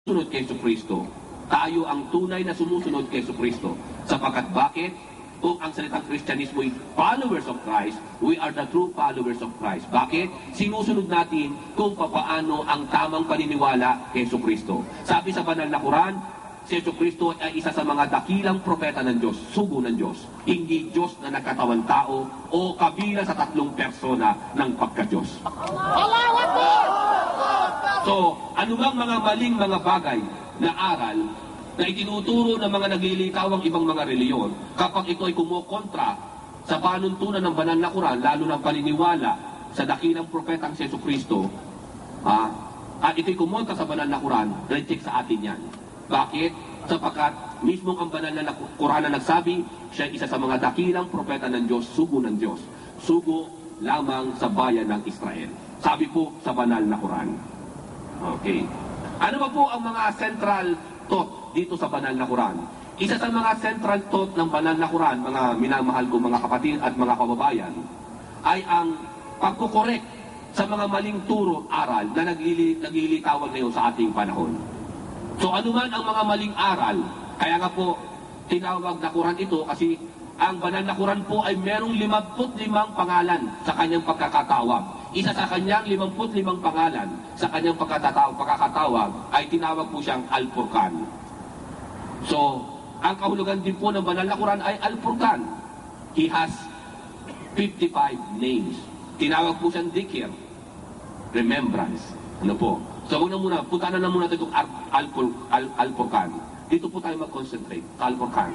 sumusunod kay Jesucristo. Tayo ang tunay na sumusunod kay Jesucristo. Sapagkat bakit? Kung ang salitang Kristyanismo ay followers of Christ, we are the true followers of Christ. Bakit? Sinusunod natin kung papaano ang tamang paniniwala kay Jesucristo. Sabi sa banal na Quran, si Jesucristo ay isa sa mga dakilang propeta ng Diyos, sugo ng Diyos. Hindi Diyos na nagkatawang tao o kabilang sa tatlong persona ng pagka-Diyos. So, anumang mga maling mga bagay na aral na itinuturo ng mga naglilitawang ibang mga reliyon, kapag ito ay kumukontra sa panuntunan ng banal na Quran, lalo ng paniniwala sa dakilang propetang si Jesucristo, at ito'y kumontra sa banal na Quran, reject sa atin yan. Bakit? Sapagkat mismo ang banal na Quran na nagsabi, siya isa sa mga dakilang propeta ng Diyos, sugo ng Diyos. Sugo lamang sa bayan ng Israel. Sabi po sa banal na Quran. Okay. Ano ba po ang mga central thought dito sa banal na Quran? Isa sa mga central thought ng banal na Quran, mga minamahal ko mga kapatid at mga kababayan, ay ang pagkukorek sa mga maling turo aral na naglilitawan ngayon sa ating panahon. So anuman ang mga maling aral, kaya nga po tinawag na Quran ito kasi ang banal na Quran po ay merong 55 pangalan sa kanyang pagkakatawag. Isa sa kanyang 55 pangalan sa kanyang pagkakatawag ay tinawag po siyang Al-Furqan. So, ang kahulugan din po ng banal na Quran ay Al-Furqan. He has 55 names. Tinawag po siyang Dhikr, remembrance. Ano po? So, muna, punta na muna itong Al-Furqan. Dito po tayo mag-concentrate sa Al-Furqan.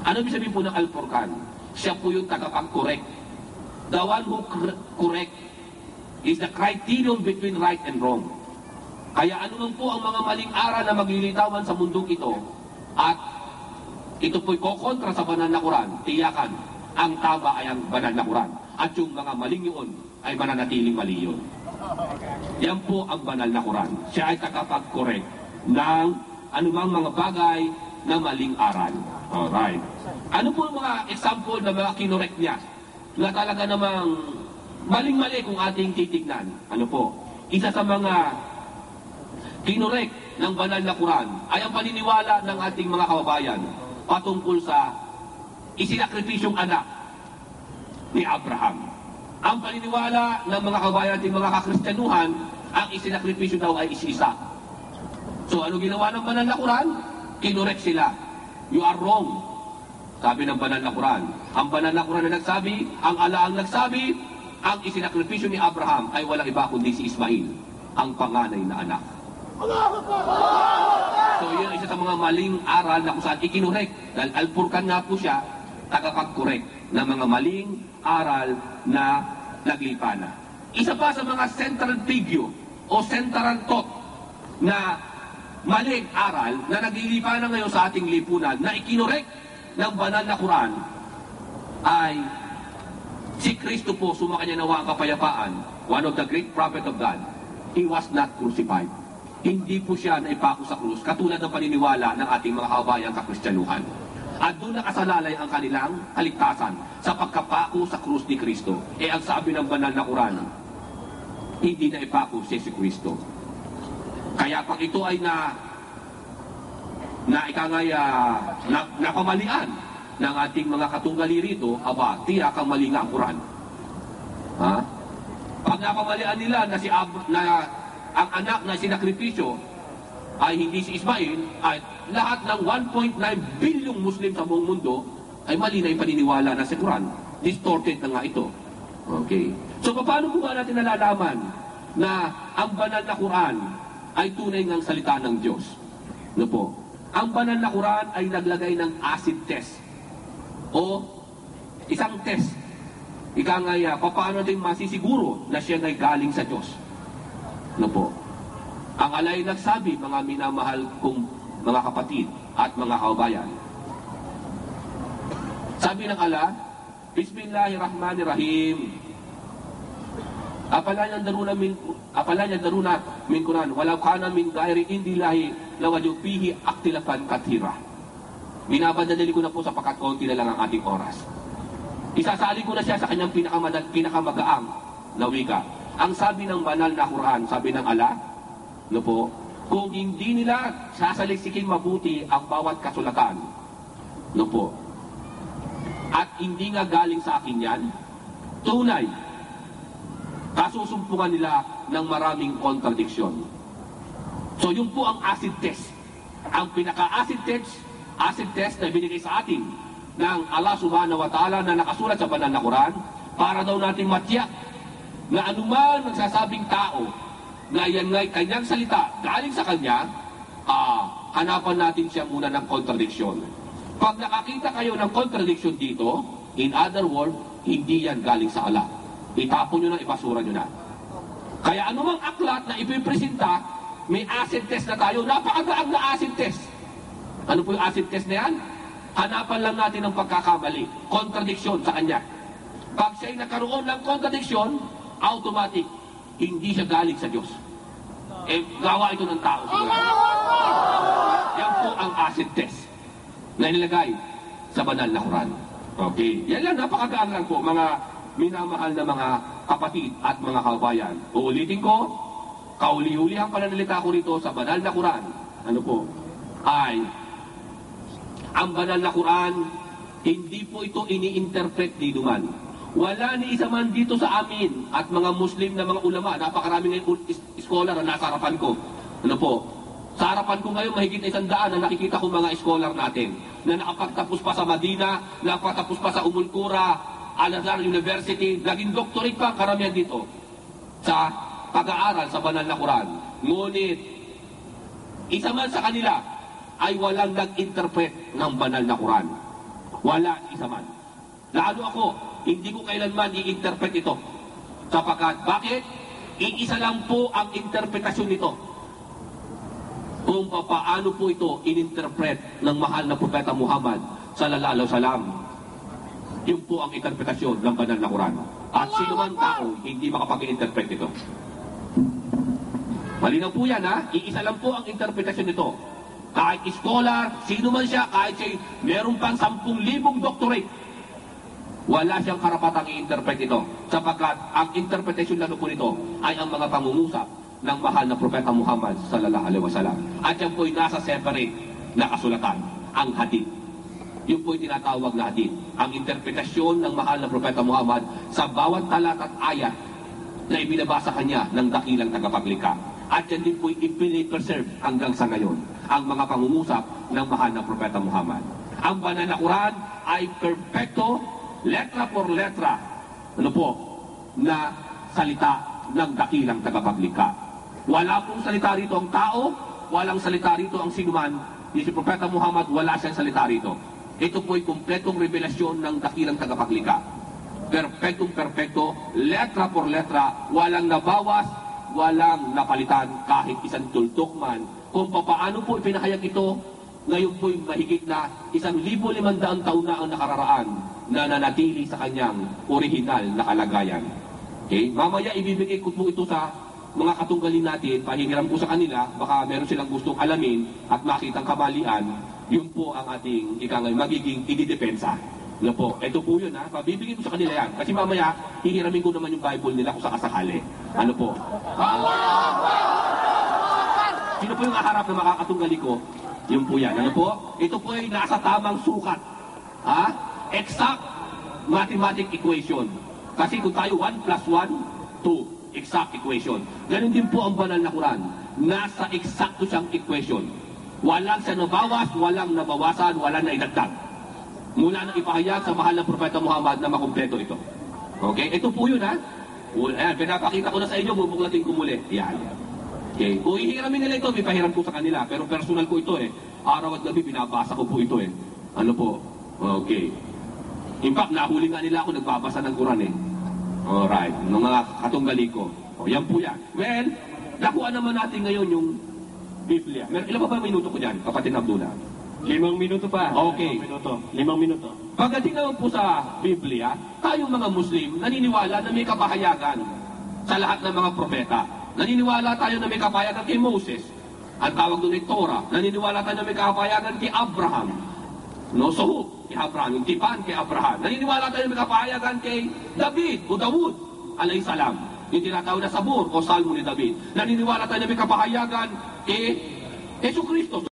Ano ibig sabihin po ng Al-Furqan? Siya po yung tagapag-correct. The one who correct is the criterion between right and wrong. Kaya ano man po ang mga maling aral na maglilitawan sa mundong ito, at ito po'y kokontra sa banal na Quran, tiyakan, ang tama ay ang banal na Quran. At yung mga maling yun ay mananatiling mali yun. Yan po ang banal na Quran. Siya ay tagapag-correct ng anumang mga bagay na maling aral. Alright. Ano po ang mga example na mga kinorek niya na talaga namang maling-mali kung ating titignan? Ano po? Isa sa mga kinorek ng banal na Quran ay ang paniniwala ng ating mga kababayan patungkol sa isinakripisyong anak ni Abraham. Ang paniniwala ng mga kababayan ating mga kakristyanuhan, ang isinakripisyo daw ay isa-isa. So ano ginawa ng banal na Quran? Kinorek sila. You are wrong. Sabi ng banal na Quran. Ang banal na Quran na nagsabi, ang ala ang nagsabi, ang isinakripisyo ni Abraham ay walang iba kundi si Ismail, ang panganay na anak. So yun isa sa mga maling aral na kung saan ikinurek. Dahil Al-Furqan nga po siya, tagapag-correct na mga maling aral na naglipana. Isa pa sa mga central figure o central thought na maling aral na naglilipanan ngayon sa ating lipunan na ikinurek ng banal na Quran ay si Kristo po, sumakanya nawa ang kapayapaan, one of the great prophet of God. He was not crucified. Hindi po siya naipako sa krus, katulad ng paniniwala ng ating mga kababayang kakristyanuhan. At doon nakasalalay ang kanilang kaligtasan sa pagkapako sa krus ni Kristo. Ang sabi ng banal na Quran, hindi na ipako si Kristo. Kaya pag ito ay napamalian ng ating mga katunggali rito, tiyak ang mali nga ang Quran. Pag napamalian nila na ang anak na sinakripisyo ay hindi si Ismail, ay lahat ng 1.9 bilyong Muslim sa buong mundo ay mali na yung paniniwala na sa Quran. Distorted na nga ito. Okay. So paano po ba natin nalalaman na ang banal na Quran ay tunay ng salita ng Diyos? No po? Ang banal na Quran ay naglagay ng acid test o isang test. Ika nga, paano natin masisiguro na siya ay galing sa Diyos? No po? Ang alay nagsabi, mga minamahal kong mga kapatid at mga kababayan. Sabi ng ala, Bismillahirrahmanirrahim. Apalanya daruna min Quran, walau kana min ghairi indillahi lawajud fihi aktilafan kathira. Binabadali ko na po sapagkat konti na lang ang ating oras. Isasali ko na siya sa kanyang pinakamagaang na wika. Ang sabi ng banal na Quran, sabi ng ala, no po, kung hindi nila sasalisikin mabuti ang bawat kasulatan, no po, at hindi nga galing sa akin yan, tunay, kasusumpungan nila ng maraming kontradiksyon. So yun po ang acid test. Ang pinaka-acid test na binigay sa atin ng Allah subhanahu wa ta'ala na nakasulat sa banal na Quran para daw nating matiyak na anuman nagsasabing tao na yan nga'y kanyang salita galing sa kanya, hanapan natin siya muna ng kontradiksyon. Pag nakakita kayo ng kontradiksyon dito, in other words, hindi yan galing sa Allah. Itapon nyo na, ibasura nyo na. Kaya anumang aklat na ipipresenta, may acid test na tayo. Napakagaang na acid test. Ano po yung acid test na yan? Hanapan lang natin ng pagkakamali. Kontradiksyon sa kanya. Pag siya'y nakaroon ng kontradiksyon, automatic, hindi siya galing sa Diyos. Gawa ito ng tao. Yan po ang acid test na nilagay sa banal na Quran. Okay. Yan lang, napakagaan lang po, mga minamahal na mga kapatid at mga kabayan. Uulitin ko, kauli-ulihang pananalita ko rito sa banal na Quran. Ano po? Ay, ang banal na Quran, hindi po ito ini-interpret ni duman. Wala ni isa man dito sa amin at mga Muslim na mga ulama, napakaraming scholar na nasa harapan ko. Ano po? Sa harapan ko ngayon, mahigit na 100 na nakikita ko mga scholar natin na nakapagtapos pa sa Madina, nakapagtapos pa sa Umulkura, Al-Azhar University, naging doctorate pa karamihan dito sa pag-aaral sa banal na Quran. Ngunit, isa man sa kanila ay walang nag-interpret ng banal na Quran. Wala isa man. Lalo ako, hindi ko kailanman i-interpret ito. Sapagkat, bakit? Iisa lang po ang interpretasyon nito. Kung paano po ito in-interpret ng mahal na Propeta Muhammad sallallahu alaihi wasallam. Yun po ang interpretasyon ng banal na Quran. At sino man tao, hindi makapag-interpret ito. Malinaw po yan, ha? Iisa lang po ang interpretasyon nito. Kahit scholar, sino man siya, kahit siya meron pang 10,000 doctorate, wala siyang karapatang i-interpret ito. Sapagkat ang interpretation lang po nito ay ang mga pangungusap ng mahal na Propeta Muhammad sallallahu alaihi wasallam. At yan po'y nasa separate na kasulatan, ang hadith. Yun po'y tinatawag na hadith. Ang interpretasyon ng mahal na Propeta Muhammad sa bawat talat at ayat na ibinabasa kanya ng dakilang tagapaglikha. At yan din po'y ipinipreserve hanggang sa ngayon ang mga pangungusap ng mahal na Propeta Muhammad. Ang banal na Quran ay perfecto, letra por letra, ano po, na salita ng dakilang tagapaglikha. Wala pong salita rito ang tao, walang salita rito ang sinuman. Si Propeta Muhammad, wala siyang salita rito. Ito po'y kumpletong revelasyon ng dakilang tagapaglikha. Perfectong-perfecto, letra por letra, walang nabawas, walang napalitan kahit isang tultok man. Kung paano po ipinahayag ito, ngayon po'y mahigit na 1,500 taon na ang nakararaan na nanatili sa kanyang orihinal na kalagayan. Okay? Mamaya ibibigay ko po ito sa mga katunggalin natin, pahihiram ko sa kanila, baka meron silang gustong alamin at makitang kamalian, yun po ang ating magiging ididepensa. Ano po? Ito po yun, ha? Pabibigay ko sa kanila yan. Kasi mamaya, hihiramin ko naman yung Bible nila kung sakasakali. Ano po? Sino po yung haharap na makakatunggali ko? Yun po yan. Ano po? Ito po ay nasa tamang sukat. Ha? Exact mathematic equation. Kasi kung tayo 1 plus 1, 2. Exact equation. Ganun din po ang banal na Quran. Nasa eksakto siyang equation. Walang siya nabawas, walang nabawasan, walang naidagdag. Mula nang ipahayag sa mahal na Propeta Muhammad na makumpleto ito. Okay? Ito po yun, ha? Ayan, pinapakita ko na sa inyo, bubuklatin ko muli. Yan. Okay? Kung ihiramin nila ito, may pahiram ko sa kanila. Pero personal ko ito, eh. Araw at gabi, binabasa ko po ito, eh. Ano po? Okay. In fact, nahuli nga nila ako nagbabasa ng Quran, eh. Alright, ng mga katunggali ko. O, yan po yan. Well, nakuha naman natin ngayon yung Biblia. Ilan pa ba minuto ko dyan, kapatid Abdullah? 5 minuto pa. Okay. 5 minuto. Pagdating naman po sa Biblia, tayong mga Muslim, naniniwala na may kapahayagan sa lahat ng mga propeta. Naniniwala tayo na may kapahayagan kay Moses. Ang tawag doon ay Torah. Naniniwala tayo na may kapahayagan kay Abraham. No, Suhub kay Abraham, yung tipan kay Abraham. Naniniwala tayo may kapahayagan kay David o Dawud, alayhi salam. Yung tinatawag na Sabur o Salmo ni David. Naniniwala tayo na may kapahayagan Yesu Kristo.